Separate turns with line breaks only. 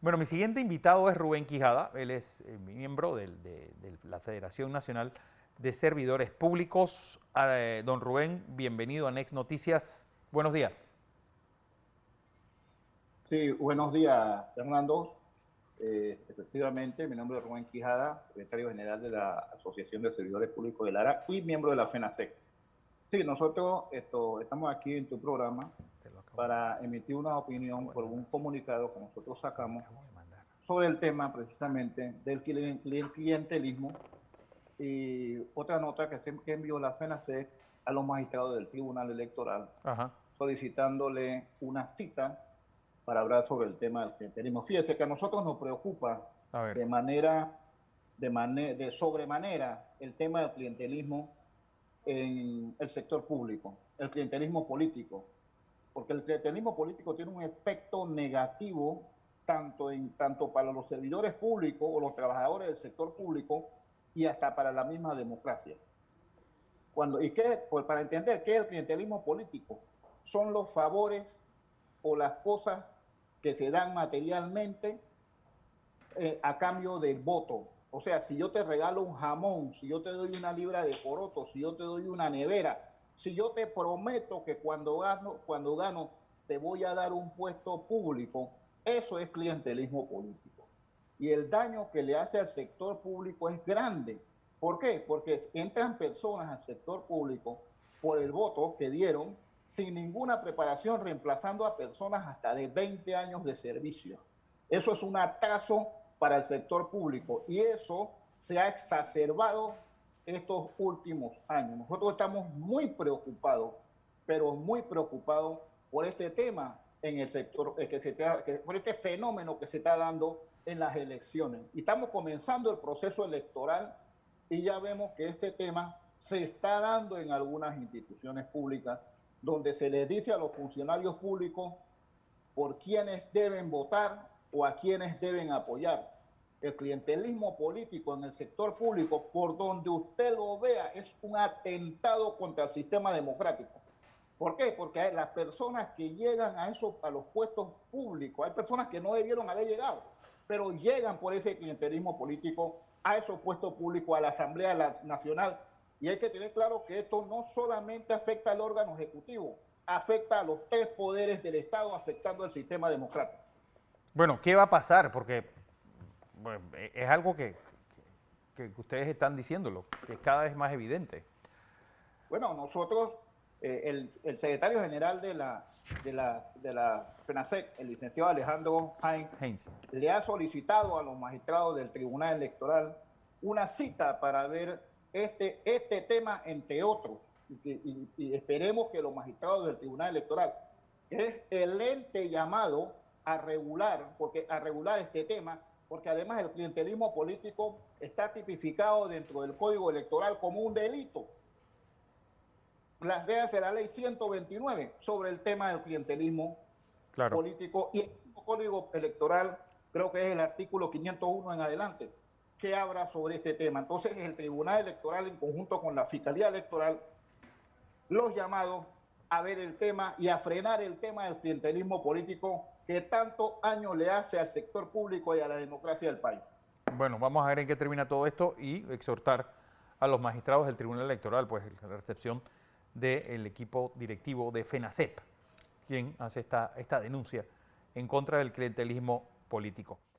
Bueno, mi siguiente invitado es Rubén Quijada. Él es miembro de la Federación Nacional de Servidores Públicos. Don Rubén, bienvenido a Next Noticias. Buenos días.
Sí, buenos días, Fernando. Efectivamente, mi nombre es Rubén Quijada, secretario general de la Asociación de Servidores Públicos de Lara y miembro de la FENASEC. Sí, nosotros estamos aquí en tu programa para emitir una opinión por un comunicado que nosotros sacamos sobre el tema precisamente del clientelismo y otra nota que envió la FENASEC a los magistrados del Tribunal Electoral, solicitándole una cita para hablar sobre el tema del clientelismo. Fíjese que a nosotros nos preocupa de sobremanera el tema del clientelismo en el sector público, el clientelismo político, porque el clientelismo político tiene un efecto negativo tanto para los servidores públicos o los trabajadores del sector público y hasta para la misma democracia. Pues para entender qué es el clientelismo político, son los favores o las cosas que se dan materialmente a cambio del voto. O sea, si yo te regalo un jamón, si yo te doy una libra de poroto, si yo te doy una nevera, si yo te prometo que cuando gano te voy a dar un puesto público, eso es clientelismo político. Y el daño que le hace al sector público es grande. ¿Por qué? Porque entran personas al sector público por el voto que dieron sin ninguna preparación, reemplazando a personas hasta de 20 años de servicio. Eso es un atraso para el sector público y eso se ha exacerbado estos últimos años. Nosotros estamos muy preocupados, pero muy preocupados por este tema en el sector, por este fenómeno que se está dando en las elecciones. Y estamos comenzando el proceso electoral y ya vemos que este tema se está dando en algunas instituciones públicas, donde se les dice a los funcionarios públicos por quiénes deben votar o a quiénes deben apoyar. El clientelismo político en el sector público, por donde usted lo vea, es un atentado contra el sistema democrático. ¿Por qué? Porque las personas que llegan a los puestos públicos, hay personas que no debieron haber llegado, pero llegan por ese clientelismo político a esos puestos públicos, a la Asamblea Nacional. Y hay que tener claro que esto no solamente afecta al órgano ejecutivo, afecta a los tres poderes del Estado, afectando el sistema democrático.
Bueno, ¿qué va a pasar? Porque bueno, es algo que ustedes están diciéndolo, que cada vez más evidente.
Bueno, nosotros, el secretario general de la FENASEC, el licenciado Alejandro Heinz, le ha solicitado a los magistrados del Tribunal Electoral una cita para ver este tema, entre otros, y esperemos que los magistrados del Tribunal Electoral, que es el ente llamado a regular este tema, porque además el clientelismo político está tipificado dentro del Código Electoral como un delito. Véase la ley 129 sobre el tema del clientelismo político y el Código Electoral, creo que es el artículo 501 en adelante, que habla sobre este tema. Entonces, el Tribunal Electoral, en conjunto con la Fiscalía Electoral, los llamados a ver el tema y a frenar el tema del clientelismo político que tanto daño le hace al sector público y a la democracia del país.
Bueno, vamos a ver en qué termina todo esto y exhortar a los magistrados del Tribunal Electoral, pues la recepción del equipo directivo de FENASEP, quien hace esta denuncia en contra del clientelismo político.